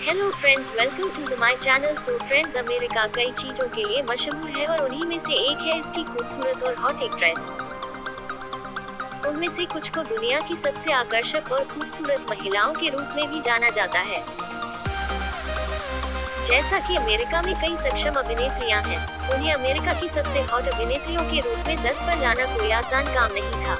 Hello friends, welcome to my channel. So friends, America कई चीजों के लिए मशहूर है और उन्हीं में से एक है इसकी खूबसूरत और हॉट एक्ट्रेस। उनमें से कुछ को दुनिया की सबसे आकर्षक और खूबसूरत महिलाओं के रूप में भी जाना जाता है। जैसा कि अमेरिका में कई सक्षम अभिनेत्रियां हैं, उन्हें अमेरिका की सबसे हॉट अभिनेत्रियों के रूप में 10 पर लाना कोई आसान काम नहीं था।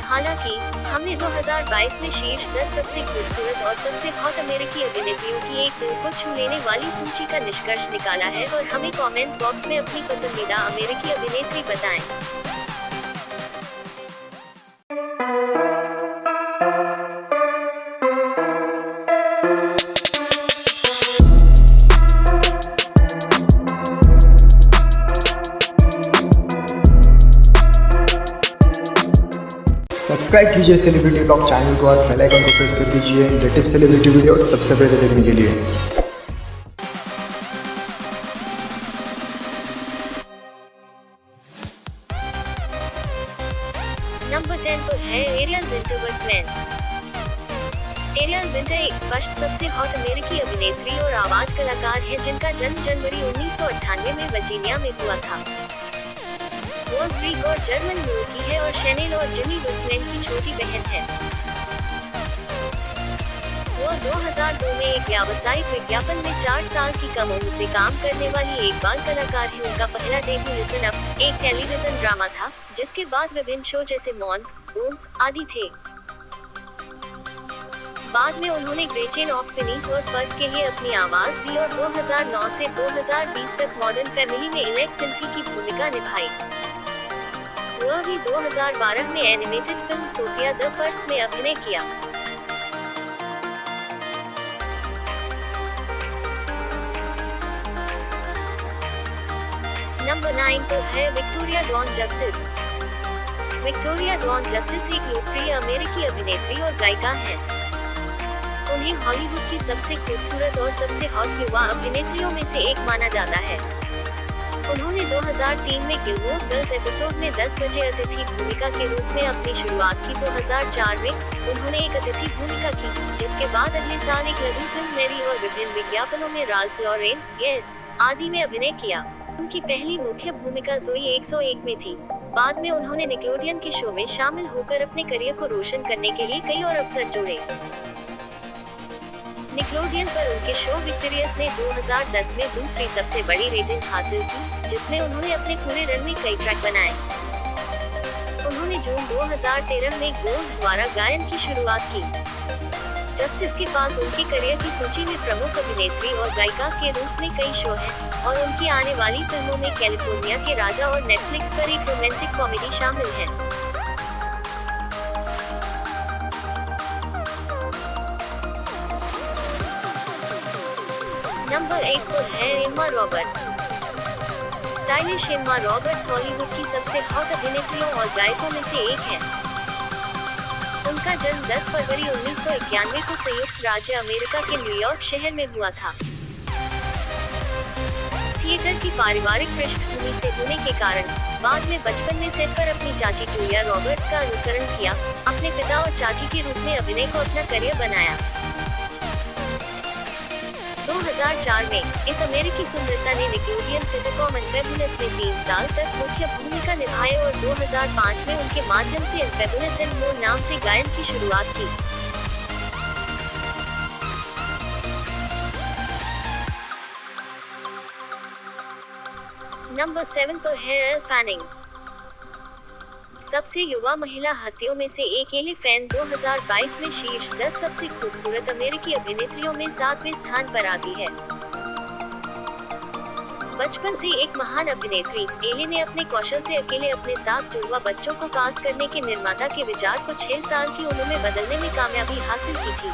हालांकि हमने 2022 में शीर्ष 10 सबसे खूबसूरत और सबसे हॉट अमेरिकी अभिनेत्रियों की एक दिल को छू लेने वाली सूची का निष्कर्ष निकाला है और हमें कमेंट बॉक्स में अपनी पसंदीदा अमेरिकी अभिनेत्री बताएं। सब्सक्राइब कीजिए सेलिब्रिटी ब्लॉग चैनल को और बेल आइकन को प्रेस कर दीजिए लेटेस्ट सेलिब्रिटी वीडियो सबसे पहले देखने के लिए। नंबर 10 पर है एरियल विंटर। एरियल विंटर एक स्पष्ट सबसे हॉट अमेरिकी अभिनेत्री और आवाज कलाकार है जिनका जन्म जनवरी 1998 में वर्जीनिया में हुआ था। वो ग्रीक और जर्मन मूल की है और शैनेल और जिमी वुडमैन की छोटी बहन है। वो 2002 में एक व्यावसायिक विज्ञापन में 4 साल की कम उम्र से काम करने वाली एक बाल कलाकार है। उनका पहला डेब्यू लिसन अप एक टेलीविजन ड्रामा था, जिसके बाद विभिन्न शो जैसे मॉन, बोन्स आदि थे। बाद में उन्होंने ग्रेचेन ऑफ फिनिस और फर्क के लिए अपनी आवाज दी और 2009 से 2020 तक मॉडर्न फैमिली में एलेक्स विंफ्री की भूमिका निभाई। वह भी 2012 में animated film Sofia the First में अभिनय किया। नंबर 9 पर है Victoria Dawn Justice. Victoria Dawn Justice एक लोकप्रिय अमेरिकी अभिनेत्री और गायिका है। उन्हें हॉलीवुड की सबसे खूबसूरत और सबसे हॉट युवा अभिनेत्रियों में से एक माना जाता है। उन्होंने 2003 में गिलमोर गर्ल्स एपिसोड में 10 बजे अतिथि भूमिका के रूप में अपनी शुरुआत की। 2004 में उन्होंने एक अतिथि भूमिका की, जिसके बाद अगले साल एक लघु फिल्म मैरी और विभिन्न विज्ञापनों में राल्फ लॉरेन, येस आदि में अभिनय किया। उनकी पहली मुख्य भूमिका जोई 101 में थी। बाद में उन्होंने निकलोडियन के शो में शामिल होकर अपने करियर को रोशन करने के लिए कई और अवसर जोड़े। निकलोडियन पर उनके शो विक्टोरियस ने 2010 में दूसरी सबसे बड़ी रेटिंग हासिल की, जिसमें उन्होंने अपने पूरे रन में कई ट्रैक बनाए। उन्होंने जून 2013 में गोल्ड द्वारा गायन की शुरुआत की। जस्टिस के पास उनके करियर की सूची में प्रमुख अभिनेत्री और गायिका के रूप में कई शो हैं और उनकी आने वाली फिल्मों में कैलिफोर्निया के राजा और नेटफ्लिक्स पर एक रोमांटिक कॉमेडी शामिल है। नंबर 1 पर है Emma Roberts. Stylish Emma Roberts Hollywood की सबसे हॉट अभिनेत्रियों और गायकों में से एक है। उनका जन्म 10 फरवरी 1991 को संयुक्त राज्य अमेरिका के न्यूयॉर्क शहर में हुआ था। थिएटर की पारिवारिक पृष्ठभूमि से होने के कारण बाद में बचपन में सेट पर अपनी चाची जूलिया रॉबर्ट्स का अनुसरण किया। अपने पिता और चाची के रूप में अभिनय को अपना करियर बनाया। 2004 में इस अमेरिकी सुंदरता ने निकलोडियन सिटकॉम अनफेबुलस में 3 साल तक मुख्य भूमिका निभाई और 2005 में उनके माध्यम से अनफेबुलस एंड मोर नाम से गायन की शुरुआत की। नंबर 7 पर है एल फैनिंग। सबसे युवा महिला हस्तियों में से एक एली फैन 2022 में शीर्ष 10 सबसे खूबसूरत अमेरिकी अभिनेत्रियों में 7वें स्थान पर आती है। बचपन से एक महान अभिनेत्री, एली ने अपने कौशल से अकेले अपने 7 जुड़वा बच्चों को कास्ट करने के निर्माता के विचार को 6 साल की उम्र में बदलने में कामयाबी हासिल की थी।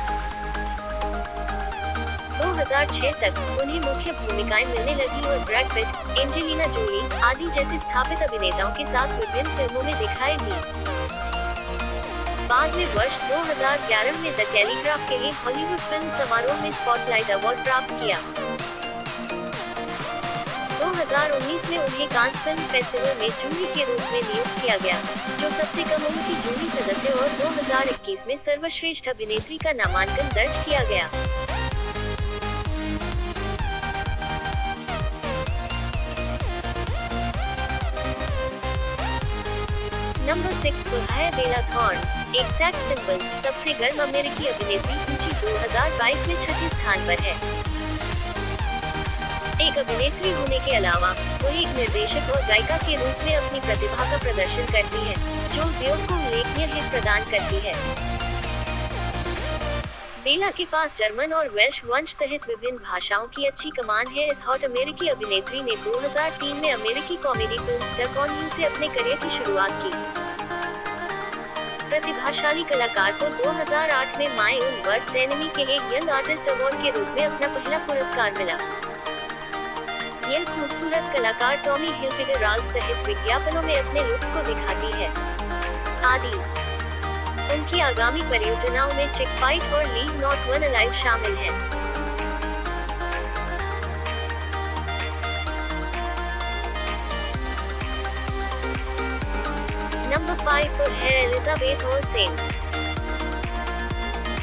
2006 तक उन्हें मुख्य भूमिकाएं मिलने लगी और ब्रैड पिट, एंजेलिना जोली आदि जैसे स्थापित अभिनेताओं के साथ विभिन्न फिल्मों में दिखाई दी। बाद में वर्ष 2011 में द टेलीग्राफ के लिए हॉलीवुड फिल्म समारोह में स्पॉटलाइट अवार्ड प्राप्त किया। 2019 में उन्हें कांस फिल्म फेस्टिवल में जूरी के रूप में नियुक्त किया गया, जो सबसे कम उम्र की जूरी सदस्य, और 2021 में सर्वश्रेष्ठ अभिनेत्री का नामांकन दर्ज किया गया। नंबर 6 पर है बेला थॉर्न, एक सेक्स सिंबल, सबसे गर्म अमेरिकी अभिनेत्री सूची 2022 में छठे स्थान पर है। एक अभिनेत्री होने के अलावा वो एक निर्देशक और गायिका के रूप में अपनी प्रतिभा का प्रदर्शन करती है, जो उद्योग को उल्लेखनीय हित प्रदान करती है। बेला के पास जर्मन और वेल्श वंश सहित विभिन्न भाषाओं की अच्छी कमान है। इस हॉट अमेरिकी अभिनेत्री ने 2003 में अमेरिकी comedy film Stuck On You से अपने करियर की शुरुआत की। प्रतिभाशाली कलाकार को 2008 में माय ओन वर्स्ट एनिमी के लिए यंग आर्टिस्ट अवार्ड के रूप में अपना पहला पुरस्कार मिला। यह खूबसूरत कलाकार टॉमी हिलफिगर सहित विज्ञापनों में अपने लुक्स को दिखाती है। आदि उनकी आगामी परियोजनाओं में चिक फाइट और लीव नॉट वन अलाइव शामिल हैं। नंबर 5 पर है एलिजाबेथ ओल्सेन।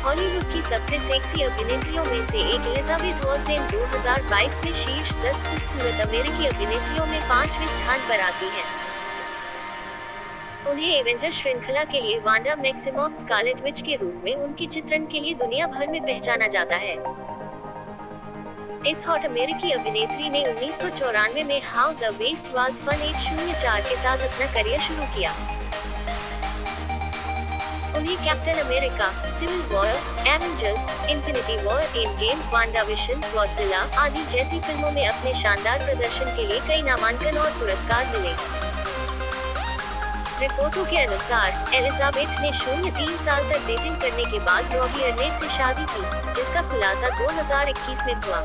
हॉलीवुड की सबसे सेक्सी अभिनेत्रियों में से एक एलिजाबेथ ओल्सेन 2022 में शीर्ष 10 खूबसूरत अमेरिकी अभिनेत्रियों में 5वें स्थान पर आती है। उन्हें एवेंजर श्रृंखला के लिए वांडा मैक्सिमॉफ स्कारलेट विच के रूप में उनके चित्रण के लिए दुनिया भर में पहचाना जाता है। इस हॉट अमेरिकी अभिनेत्री ने 1994 में How the West Was Fun 104 के साथ अपना करियर शुरू किया। उन्हें Captain America, Civil War, Avengers, Infinity War, Endgame, WandaVision, Godzilla आदि जैसी फिल्मों में अपने शानदार प्रदर्शन के लिए कई नामांकन और पुरस्कार मिले। रिपोर्टों के अनुसार एलिजाबेथ ने 3 साल तक डेटिंग करने के बाद रॉबी अर्नेट से शादी की, जिसका खुलासा 2021 में हुआ।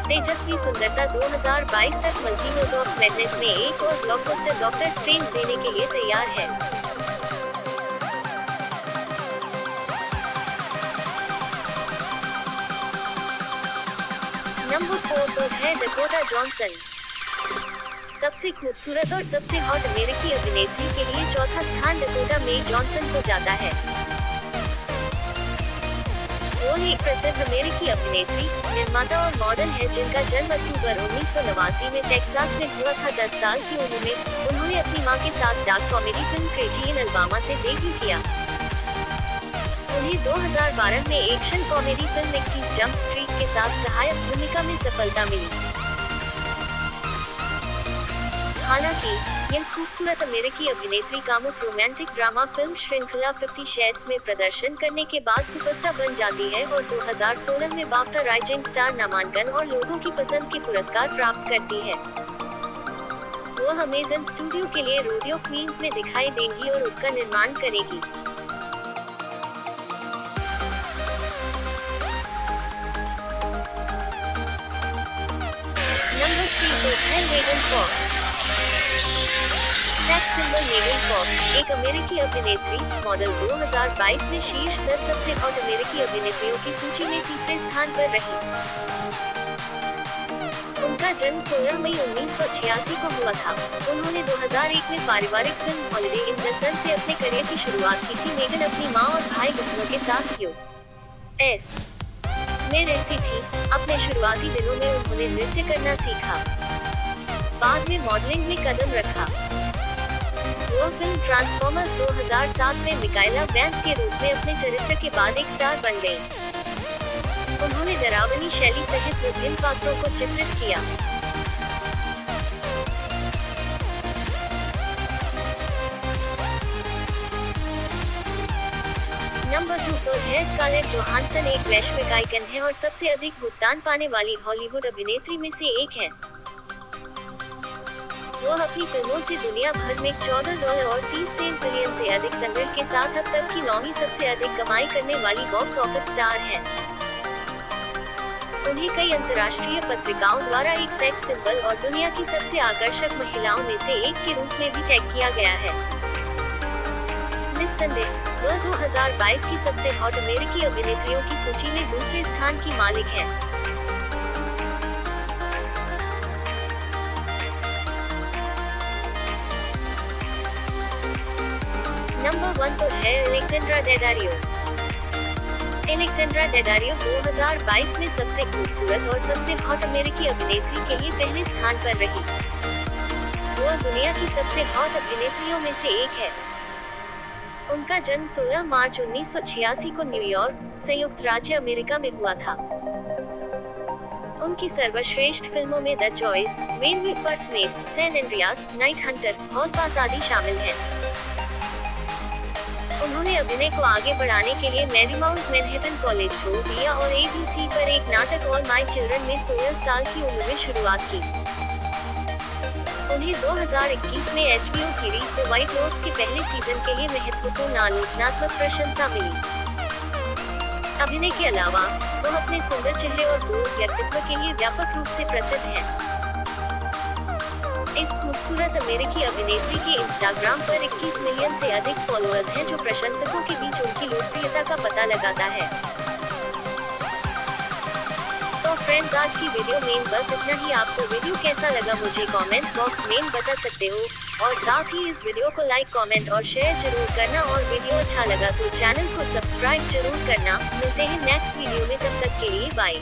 तेजस्वी सुंदरता 2022 तक मल्टीवर्स ऑफ मैडनेस में एक और ब्लॉकबस्टर डॉक्टर स्ट्रेंज देने के लिए तैयार है। नंबर 4 पर है डकोटा जॉनसन। सबसे खूबसूरत और सबसे हॉट अमेरिकी अभिनेत्री के लिए चौथा स्थान डकोटा मे जॉनसन को जाता है। वो एक प्रसिद्ध अमेरिकी अभिनेत्री, निर्माता और मॉडल है, जिनका जन्म अक्टूबर 1989 में टेक्सास में हुआ था। 10 साल की उम्र में उन्होंने अपनी मां के साथ dark comedy film crazy in Alabama से डेब्यू किया। उन्हें 2012 में action comedy film 21 jump street के साथ सहायक भूमिका में सफलता मिली। हालांकि यह खूबसूरत अमेरिकी अभिनेत्री कामुक रोमांटिक ड्रामा फिल्म श्रृंखला 50 शेड्स में प्रदर्शन करने के बाद सुपरस्टार बन जाती है और 2016 में बाफ्टा राइजिंग स्टार नामांकन और लोगों की पसंद के पुरस्कार प्राप्त करती है। वो अमेजन स्टूडियो के लिए रोडियो क्वींस में दिखाई देंगी और उसका निर्माण करेगी। नंबर 3 पर है Megan Fox. Sex symbol Megan Fox एक अमेरिकी अभिनेत्री, मॉडल 2022 में शीर्ष 10 सबसे हॉट अमेरिकी अभिनेत्रियों की सूची में तीसरे स्थान पर रही। उनका जन्म 16 मई 1986 को हुआ था। उन्होंने 2001 में पारिवारिक फिल्म हॉलिडे इन द सन से अपने करियर की शुरुआत की थी। मेगन अपनी मां और भाई बहनों के साथ यूएस में रहती थी। अपने शुरुआती दिनों में उन्होंने नृत्य करना सीखा, बाद में मॉडलिंग में कदम रखा। वो फिल्म ट्रांसफॉर्मर्स 2007 में मिकाएला वैंस के रूप में अपने चरित्र के बाद एक स्टार बन गई। उन्होंने डरावनी शैली सहित विभिन्न पात्रों को चित्रित किया। नंबर 2 पर है स्कारलेट जोहानसन। एक वैश्विक आइकन है और सबसे अधिक भुगतान पाने वाली हॉलीवुड अभिनेत्री में से एक है। वो अपनी फिल्मों से दुनिया भर में $14 और 30 बिलियन से अधिक संग्रह के साथ अब तक की 9वीं सबसे अधिक कमाई करने वाली बॉक्स ऑफिस स्टार हैं। उन्हें कई अंतर्राष्ट्रीय पत्रिकाओं द्वारा एक सेक्स सिंबल और दुनिया की सबसे आकर्षक महिलाओं में से एक के रूप में भी टैग किया गया है। निस्संदेह वह 2022 की सबसे हॉट अमेरिकी अभिनेत्रियों की सूची में दूसरे स्थान की मालिक है। नंबर 1 पर है एलेक्जेंड्रा डेडारियो। एलेक्जेंड्रा डेडारियो 2022 में सबसे खूबसूरत और सबसे हॉट अमेरिकी अभिनेत्री के लिए पहले स्थान पर रही। वो दुनिया की सबसे हॉट अभिनेत्रियों में से एक है। उनका जन्म 16 मार्च 1986 को न्यूयॉर्क, संयुक्त राज्य अमेरिका में हुआ था। उनकी सर्वश्रेष्ठ फिल्मों में the choice, when we first met, San Andreas, night hunter, hall pass आदि शामिल हैं। उन्होंने अभिनय को आगे बढ़ाने के लिए मैरीमाउंट मैनहट्टन कॉलेज छोड़ दिया और ABC पर एक नाटक ऑल माय चिल्ड्रन में 16 साल की उम्र में शुरुआत की। उन्हें 2021 में HBO series the White Lotus के पहले सीजन के लिए महत्वपूर्ण आलोचनात्मक प्रशंसा मिली। अभिनय के अलावा वो अपने सुंदर चेहरे और बोल्ड व्यक्तित्व के लिए व्यापक रूप से प्रसिद्ध हैं। इस खूबसूरत अमेरिकी अभिनेत्री के इंस्टाग्राम पर 21 मिलियन से अधिक फॉलोअर्स हैं, जो प्रशंसकों के बीच उनकी लोकप्रियता का पता लगाता है। तो फ्रेंड्स, आज की वीडियो में बस इतना ही। आपको वीडियो कैसा लगा मुझे कमेंट बॉक्स में बता सकते हो, और साथ ही इस वीडियो को लाइक, कमेंट और शेयर जरूर करना, और वीडियो अच्छा लगा तो चैनल को सब्सक्राइब जरूर करना। मिलते हैं नेक्स्ट वीडियो में, तब तक के लिए बाय।